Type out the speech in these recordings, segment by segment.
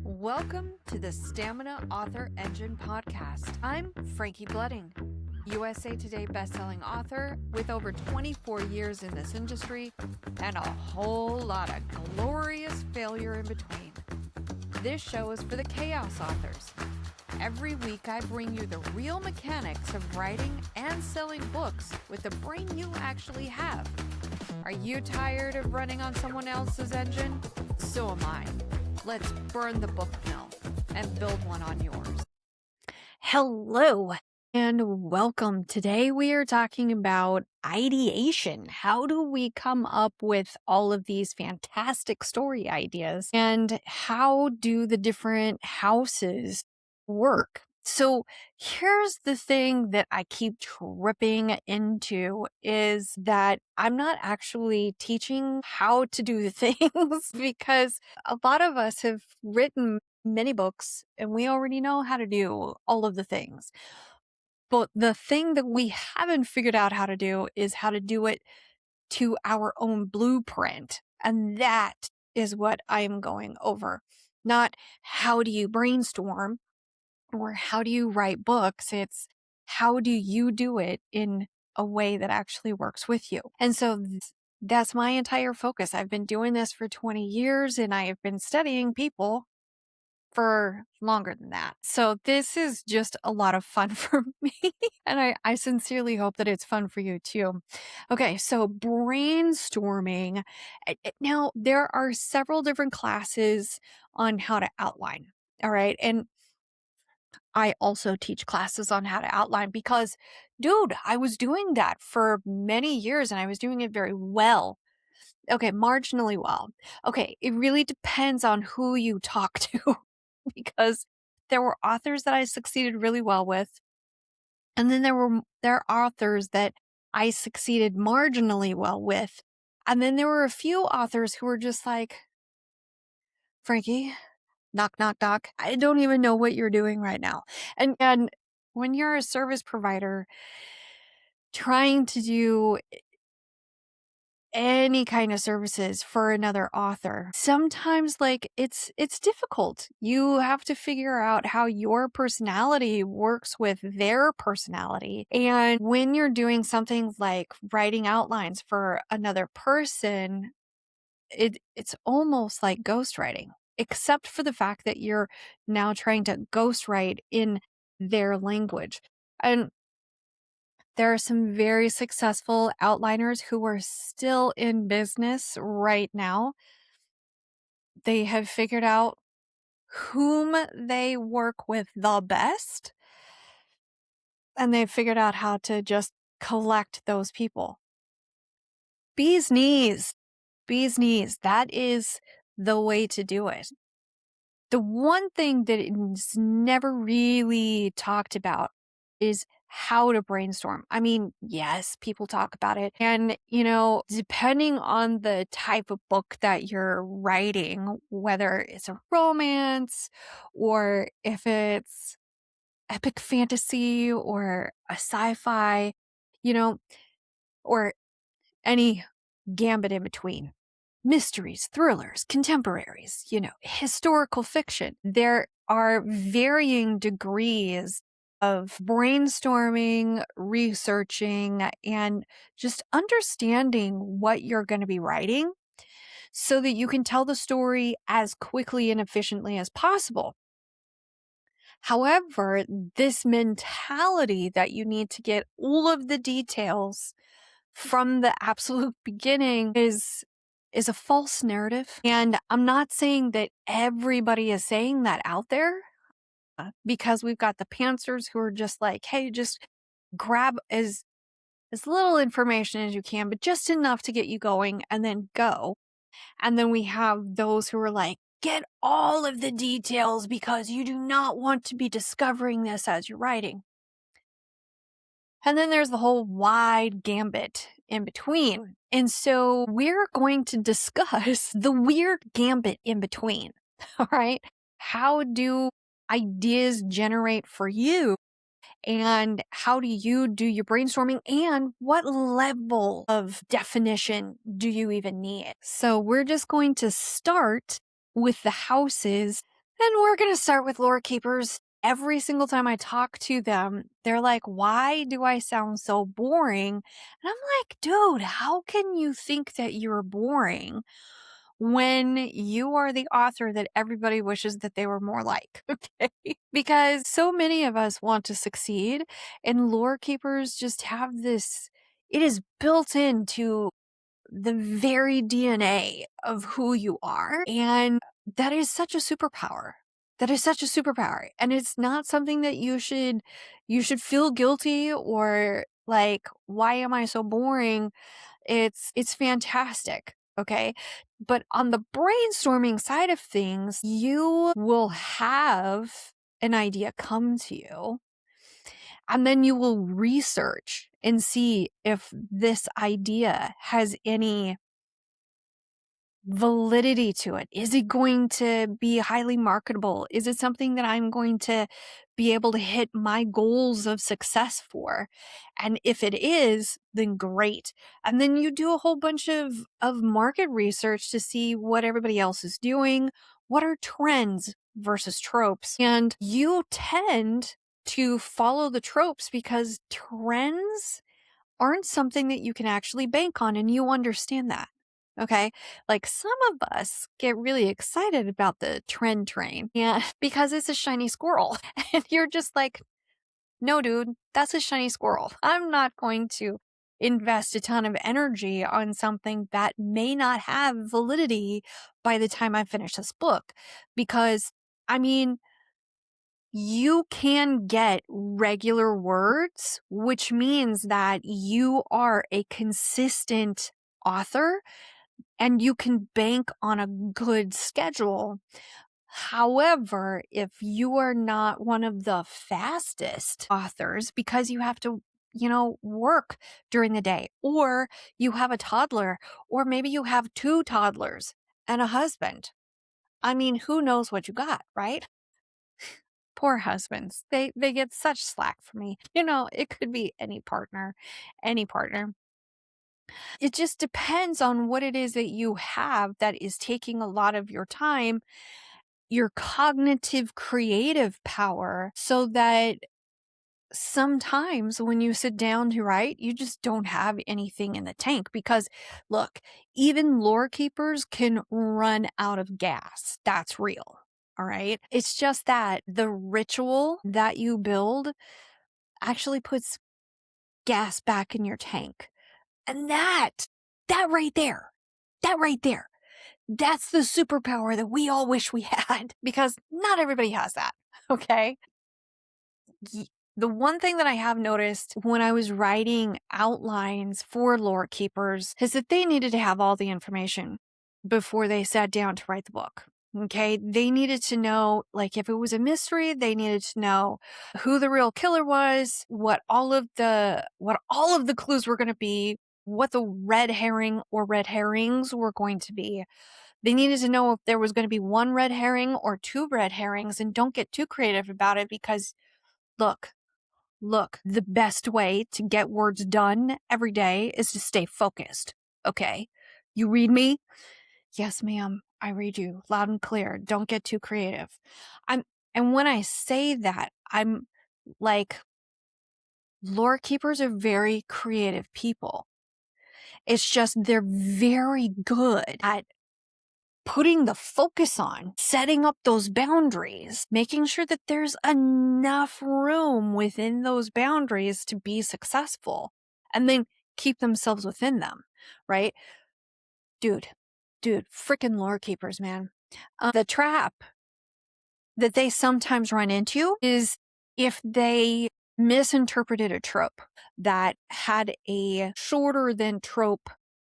Welcome to the Stamina Author Engine podcast. I'm Frankie Blooding, USA Today bestselling author with over 24 years in this industry and a whole lot of glorious failure in between. This show is for the chaos authors. Every week I bring you the real mechanics of writing and selling books with the brain you actually have. Are you tired of running on someone else's engine? So am I. Let's burn the book mill and build one on yours. Hello and welcome. Today we are talking about ideation. How do we come up with all of these fantastic story ideas? And how do the different houses work? So here's the thing that I keep tripping into is that I'm not actually teaching how to do the things because a lot of us have written many books and we already know how to do all of the things. But the thing that we haven't figured out how to do is how to do it to our own blueprint. And that is what I'm going over. Not how do you brainstorm or how do you write books? It's how do you do it in a way that actually works with you? And so that's my entire focus. I've been doing this for 20 years and I have been studying people for longer than that. So this is just a lot of fun for me. And I sincerely hope that it's fun for you too. Okay, so brainstorming. Now, there are several different classes on how to outline. All right. And I also teach classes on how to outline because, dude, I was doing that for many years and I was doing it very well. Okay, marginally well. Okay, it really depends on who you talk to because there were authors that I succeeded really well with. And then there are authors that I succeeded marginally well with. And then there were a few authors who were just like, Frankie, knock, knock, knock. I don't even know what you're doing right now. And when you're a service provider trying to do any kind of services for another author, sometimes like it's difficult. You have to figure out how your personality works with their personality. And when you're doing something like writing outlines for another person, it's almost like ghostwriting, except for the fact that you're now trying to ghostwrite in their language. And there are some very successful outliners who are still in business right now. They have figured out whom they work with the best, and they've figured out how to just collect those people. Bee's knees. Bee's knees. That is the way to do it. The one thing that is never really talked about is how to brainstorm. I mean, yes, people talk about it. And, depending on the type of book that you're writing, whether it's a romance or if it's epic fantasy or a sci-fi, or any gambit in between. Mysteries, thrillers, contemporaries, historical fiction. There are varying degrees of brainstorming, researching, and just understanding what you're going to be writing so that you can tell the story as quickly and efficiently as possible. However, this mentality that you need to get all of the details from the absolute beginning is a false narrative. And I'm not saying that everybody is saying that out there because we've got the pantsers who are just like, hey, just grab as little information as you can, but just enough to get you going and then go. And then we have those who are like, get all of the details because you do not want to be discovering this as you're writing. And then there's the whole wide gambit in between. And so we're going to discuss the weird gambit in between. All right. How do ideas generate for you? And how do you do your brainstorming? And what level of definition do you even need? So we're just going to start with the houses And we're going to start with lore keepers. Every single time I talk to them, they're like, why do I sound so boring? And I'm like, dude, how can you think that you're boring when you are the author that everybody wishes that they were more like? Okay. Because so many of us want to succeed, and lore keepers just have this, it is built into the very DNA of who you are. And that is such a superpower. That is such a superpower. And it's not something that you should feel guilty or like, why am I so boring? It's fantastic. Okay. But on the brainstorming side of things, you will have an idea come to you, and then you will research and see if this idea has any validity to it. Is it going to be highly marketable? Is it something that I'm going to be able to hit my goals of success for? And if it is, then great. And then you do a whole bunch of market research to see what everybody else is doing. What are trends versus tropes? And you tend to follow the tropes because trends aren't something that you can actually bank on, and you understand that. Okay. Like some of us get really excited about the trend train, yeah, because it's a shiny squirrel. And you're just like, no, dude, that's a shiny squirrel. I'm not going to invest a ton of energy on something that may not have validity by the time I finish this book. Because, I mean, you can get regular words, which means that you are a consistent author and you can bank on a good schedule. However, if you are not one of the fastest authors because you have to, work during the day, or you have a toddler, or maybe you have two toddlers and a husband. I mean, who knows what you got, right? Poor husbands. They get such slack from me. It could be any partner, any partner. It just depends on what it is that you have that is taking a lot of your time, your cognitive creative power, so that sometimes when you sit down to write, you just don't have anything in the tank. Because look, even lore keepers can run out of gas. That's real. All right. It's just that the ritual that you build actually puts gas back in your tank. And that right there, that right there, that's the superpower that we all wish we had, because not everybody has that. Okay. The one thing that I have noticed when I was writing outlines for lore keepers is that they needed to have all the information before they sat down to write the book. Okay. They needed to know, like, if it was a mystery, they needed to know who the real killer was, what all of the clues were going to be, what the red herring or red herrings were going to be. They needed to know if there was going to be one red herring or two red herrings, and don't get too creative about it, because look, the best way to get words done every day is to stay focused. Okay. You read me? Yes, ma'am. I read you loud and clear. Don't get too creative. And when I say that, I'm like, lore keepers are very creative people. It's just they're very good at putting the focus on setting up those boundaries, making sure that there's enough room within those boundaries to be successful, and then keep themselves within them, right? Dude, freaking lore keepers, man. The trap that they sometimes run into is if they misinterpreted a trope that had a shorter than trope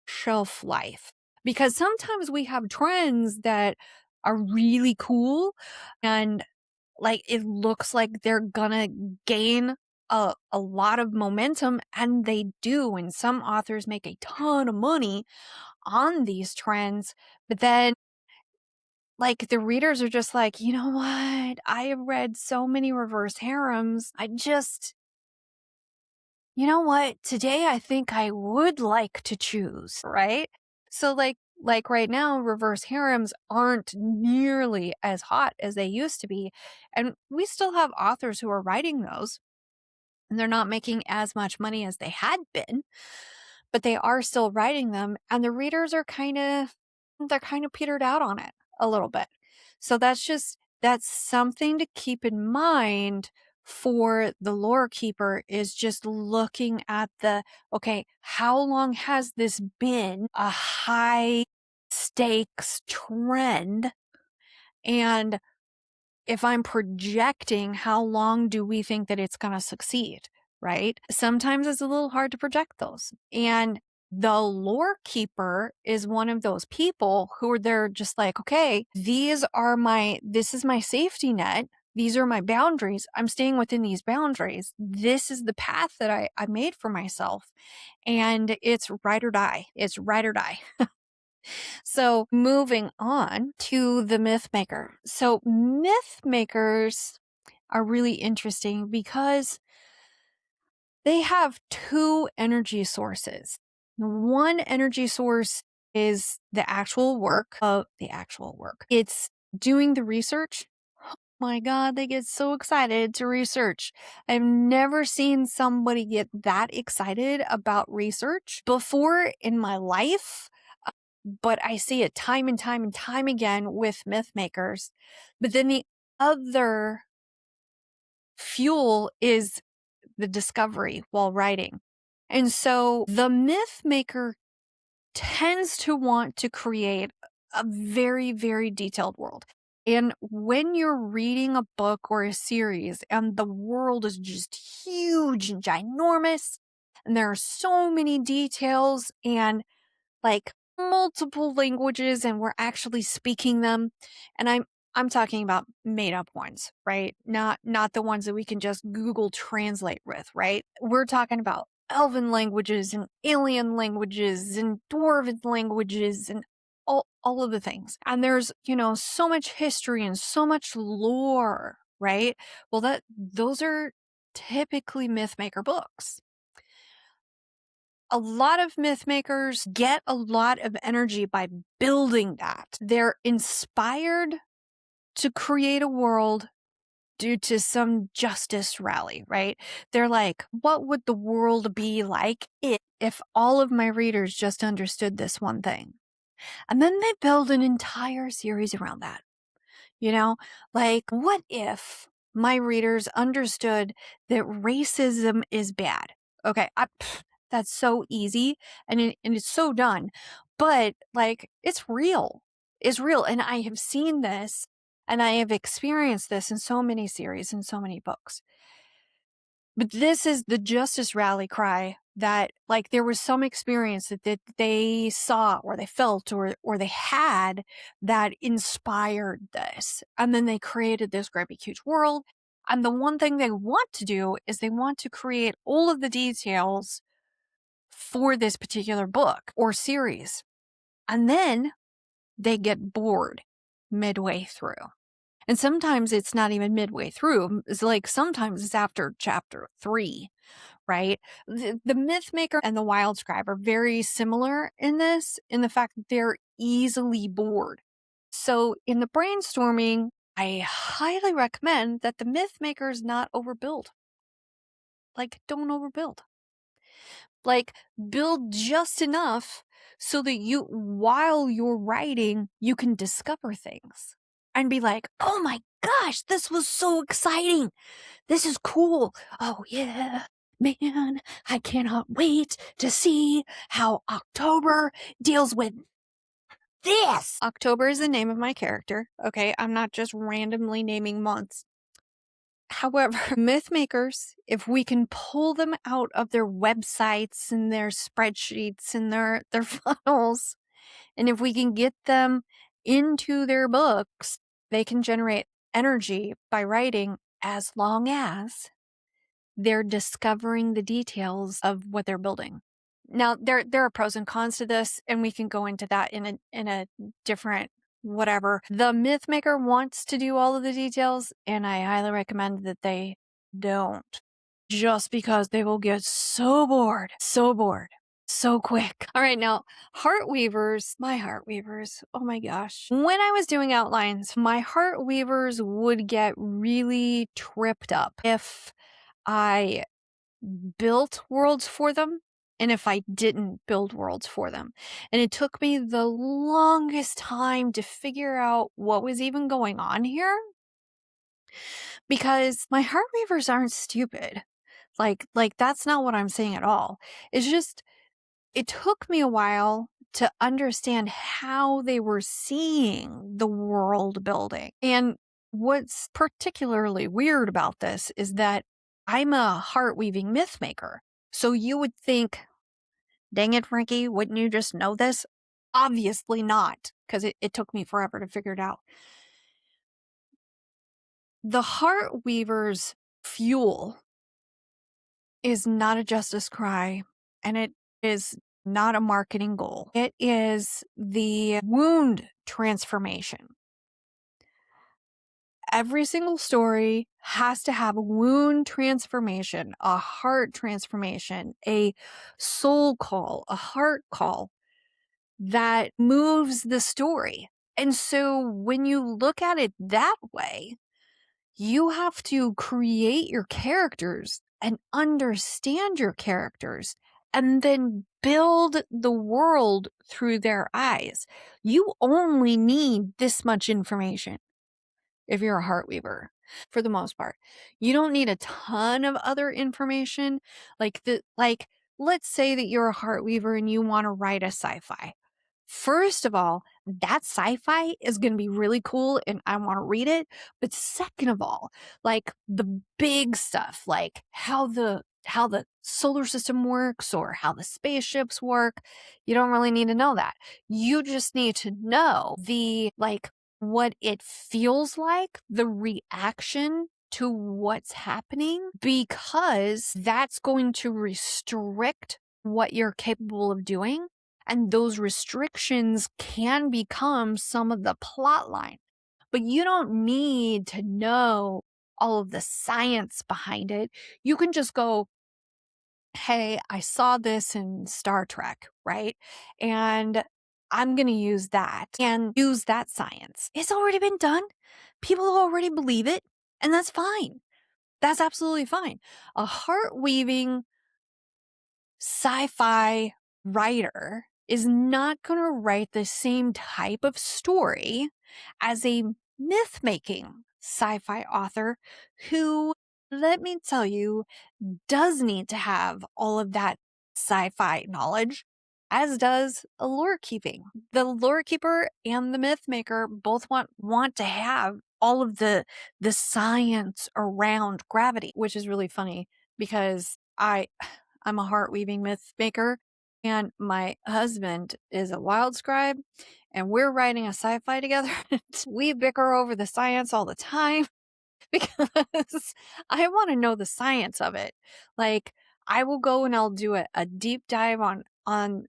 shelf life. Because sometimes we have trends that are really cool and like it looks like they're gonna gain a lot of momentum, and they do. And some authors make a ton of money on these trends, but then like the readers are just like, you know what? I have read so many reverse harems. You know what? Today I think I would like to choose, right? So like Like right now, reverse harems aren't nearly as hot as they used to be. And we still have authors who are writing those, and they're not making as much money as they had been, but they are still writing them. And the readers are they're kind of petered out on it a little bit. So that's something to keep in mind for the lore keeper, is just looking at okay, how long has this been a high stakes trend? And if I'm projecting, how long do we think that it's going to succeed, right? Sometimes it's a little hard to project those. And the lore keeper is one of those people they're just like, okay, this is my safety net. These are my boundaries. I'm staying within these boundaries. This is the path that I made for myself. And it's ride or die. It's ride or die. So moving on to the myth maker. So myth makers are really interesting because they have two energy sources. One energy source is the actual work. It's doing the research. My God, they get so excited to research. I've never seen somebody get that excited about research before in my life, but I see it time and time and time again with myth makers. But then the other fuel is the discovery while writing. And so the myth maker tends to want to create a very, very detailed world. And when you're reading a book or a series and the world is just huge and ginormous, and there are so many details and like multiple languages, and we're actually speaking them, and I'm talking about made up ones, right? Not the ones that we can just Google Translate with, right? We're talking about elven languages and alien languages and dwarven languages and all of the things. And there's, so much history and so much lore, right? Well, those are typically mythmaker books. A lot of myth makers get a lot of energy by building that. They're inspired to create a world due to some justice rally, right? They're like, what would the world be like if all of my readers just understood this one thing? And then they build an entire series around that. Like, what if my readers understood that racism is bad? Okay, that's so easy and it's so done. But like, it's real. It's real. And I have seen this and I have experienced this in so many series and so many books. But this is the justice rally cry that, like, there was some experience that they saw or they felt or they had that inspired this. And then they created this great big huge world. And the one thing they want to do is they want to create all of the details for this particular book or series. And then they get bored midway through. And sometimes it's not even midway through. It's like sometimes it's after chapter 3, right? The myth maker and the wild scribe are very similar in the fact that they're easily bored. So in the brainstorming, I highly recommend that the myth makers not overbuild. Like, don't overbuild. Like, build just enough so that while you're writing, you can discover things and be like, oh my gosh, this was so exciting. This is cool. Oh yeah, man, I cannot wait to see how October deals with this. October is the name of my character. Okay, I'm not just randomly naming months. However, myth makers, if we can pull them out of their websites and their spreadsheets and their funnels, and if we can get them into their books, they can generate energy by writing as long as they're discovering the details of what they're building. Now, there are pros and cons to this, and we can go into that in a different whatever. The myth maker wants to do all of the details, and I highly recommend that they don't, just because they will get so bored. so quick. All right, now heart weavers, my heart weavers. Oh my gosh. When I was doing outlines, my heart weavers would get really tripped up if I built worlds for them and if I didn't build worlds for them. And it took me the longest time to figure out what was even going on here because my heart weavers aren't stupid. Like that's not what I'm saying at all. It's just it took me a while to understand how they were seeing the world building. And what's particularly weird about this is that I'm a heart weaving myth maker. So you would think, dang it, Frankie, wouldn't you just know this? Obviously not, because it took me forever to figure it out. The heart weaver's fuel is not a justice cry, and it is not a marketing goal. It is the wound transformation. Every single story has to have a wound transformation, a heart transformation, a soul call, a heart call that moves the story. And so when you look at it that way, you have to create your characters and understand your characters and then build the world through their eyes. You only need this much information if you're a heart weaver, for the most part. You don't need a ton of other information. Let's say that you're a heart weaver and you want to write a sci-fi. First of all, that sci-fi is going to be really cool and I want to read it. But second of all, like the big stuff, like how the solar system works or how the spaceships work, you don't really need to know that. You just need to know what it feels like, the reaction to what's happening, because that's going to restrict what you're capable of doing. And those restrictions can become some of the plot line. But you don't need to know all of the science behind it. You can just go, hey, I saw this in Star Trek, right? And I'm going to use that and use that science. It's already been done. People already believe it, and that's fine. That's absolutely fine. A heart weaving sci-fi writer is not going to write the same type of story as a myth-making sci-fi author who, let me tell you, does need to have all of that sci-fi knowledge, as does a lore keeping. The lore keeper and the myth maker both want to have all of the science around gravity, which is really funny because I'm a heart weaving myth maker and my husband is a wild scribe and we're writing a sci-fi together. We bicker over the science all the time because I want to know the science of it. Like I will go and I'll do a deep dive on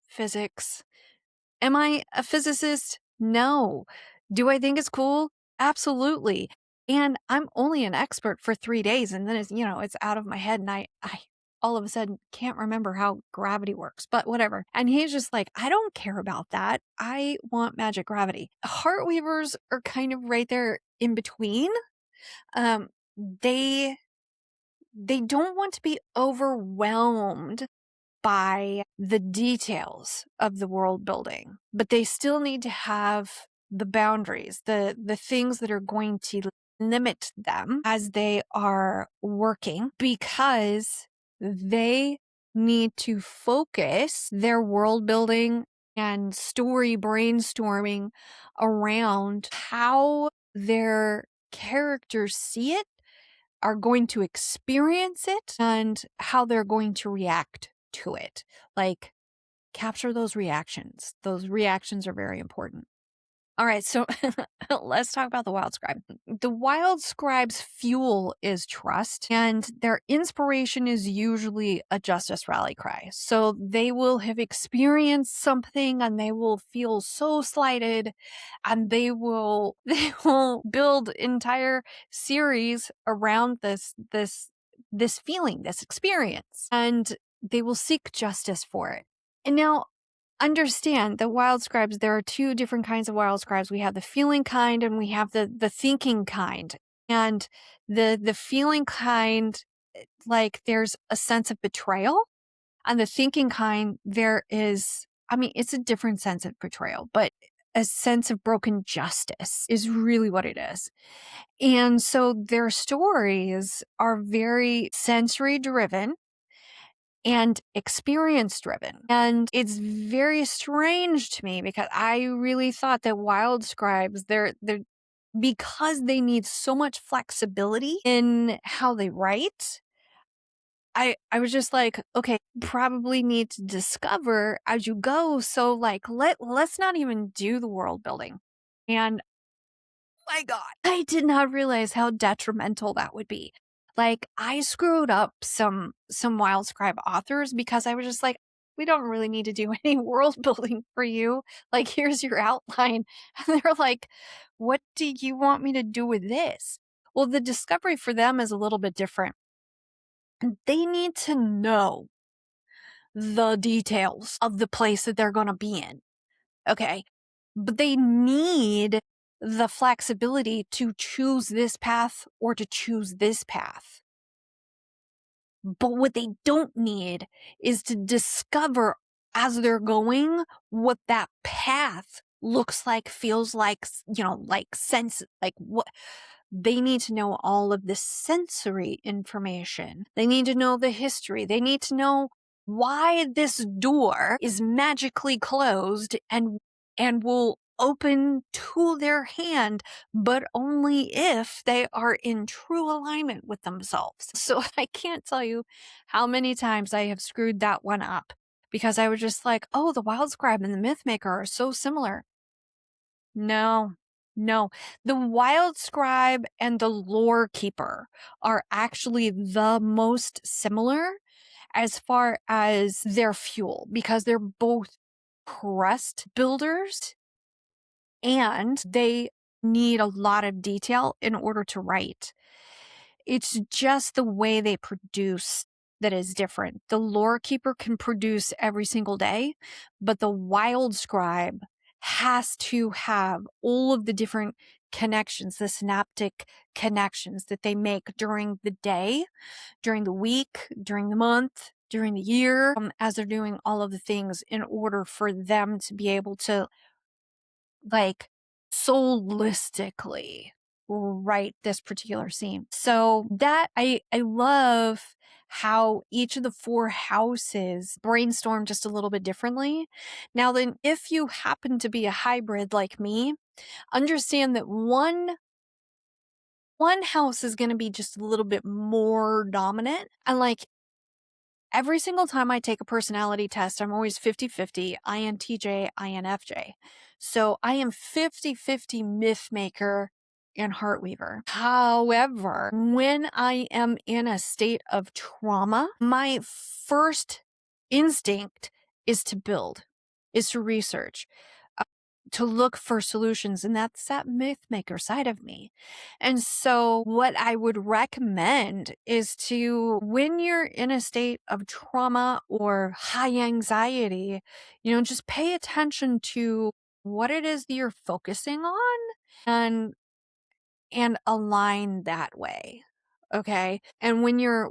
physics. Am I a physicist? No. Do I think it's cool? Absolutely. And I'm only an expert for 3 days and then it's out of my head and I all of a sudden can't remember how gravity works, but whatever. And he's just like, I don't care about that. I want magic gravity. Heart weavers are kind of right there in between. They don't want to be overwhelmed by the details of the world building, but they still need to have the boundaries, the things that are going to limit them as they are working, because they need to focus their world building and story brainstorming around how their characters see it, are going to experience it, and how they're going to react to it. Like, capture those reactions. Those reactions are very important. All right, so let's talk about the wild scribe. The wild scribe's fuel is trust, and their inspiration is usually a justice rally cry. So they will have experienced something and they will feel so slighted, and they will build entire series around this feeling, this experience. And they will seek justice for it. And now understand that wild scribes, there are two different kinds of wild scribes. We have the feeling kind and we have the thinking kind. And the feeling kind, like there's a sense of betrayal. On the thinking kind, there is, I mean, it's a different sense of betrayal, but a sense of broken justice is really what it is. And so their stories are very sensory driven and experience driven. And it's very strange to me because I really thought that wild scribes, they're because they need so much flexibility in how they write. I was just like, okay, probably need to discover as you go. So like let's not even do the world building. And my God, I did not realize how detrimental that would be. Like I screwed up some wild scribe authors because I was just like, we don't really need to do any world building for you. Like here's your outline. And they're like, what do you want me to do with this? Well, the discovery for them is a little bit different. They need to know the details of the place that they're going to be in. Okay. But they need the flexibility to choose this path or to choose this path. But what they don't need is to discover as they're going what that path looks like, feels like, like sense, like what they need to know all of the sensory information. They need to know the history. They need to know why this door is magically closed and will open to their hand, but only if they are in true alignment with themselves. So I can't tell you how many times I have screwed that one up because I was just like, oh, the wild scribe and the myth maker are so similar. No, no. The wild scribe and the lore keeper are actually the most similar as far as their fuel because they're both crust builders and they need a lot of detail in order to write. It's just the way they produce that is different. The lore keeper can produce every single day, but the wild scribe has to have all of the different connections, the synaptic connections that they make during the day, during the week, during the month, during the year, as they're doing all of the things in order for them to be able to like soulistically write this particular scene. So that I love how each of the four houses brainstorm just a little bit differently. Now then, if you happen to be a hybrid like me, understand that one house is going to be just a little bit more dominant. And like every single time I take a personality test, I'm always 50-50, INTJ, INFJ. So I am 50-50 myth maker and heart weaver. However, when I am in a state of trauma, my first instinct is to build, is to research, to look for solutions. And that's that myth maker side of me. And so what I would recommend is to, when you're in a state of trauma or high anxiety, just pay attention to what it is that you're focusing on and align that way. Okay. And when you're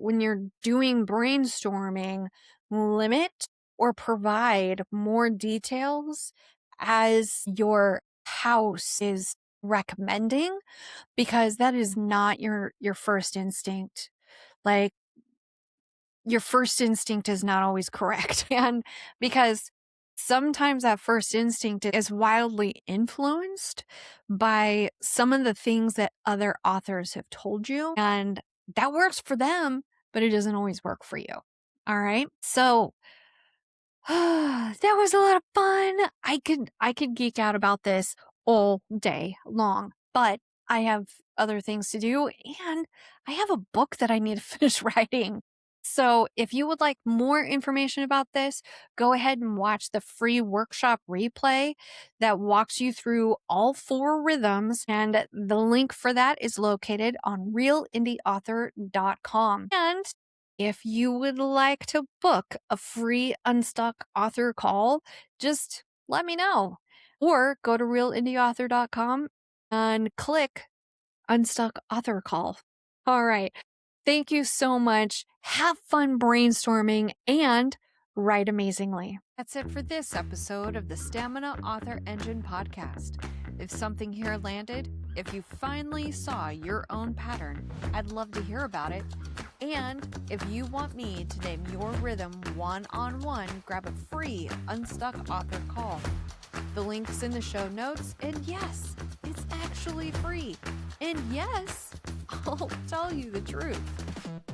doing brainstorming, limit or provide more details as your house is recommending, because that is not your first instinct. Like your first instinct is not always correct. And because sometimes that first instinct is wildly influenced by some of the things that other authors have told you. And that works for them, but it doesn't always work for you. All right. So that was a lot of fun. I could geek out about this all day long, but I have other things to do and I have a book that I need to finish writing. So if you would like more information about this, go ahead and watch the free workshop replay that walks you through all 4 rhythms. And the link for that is located on realindieauthor.com. And If you would like to book a free Unstuck author call, just let me know. Or go to realindieauthor.com and click Unstuck Author Call. All right. Thank you so much. Have fun brainstorming and write amazingly. That's it for this episode of the Stamina Author Engine podcast. If something here landed, if you finally saw your own pattern, I'd love to hear about it. And if you want me to name your rhythm one-on-one, grab a free Unstuck Author call. The link's in the show notes, and yes, it's actually free. And yes, I'll tell you the truth.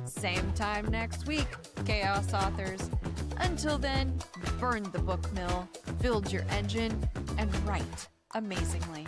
Same time next week, Chaos Authors. Until then, burn the book mill, build your engine, and write amazingly.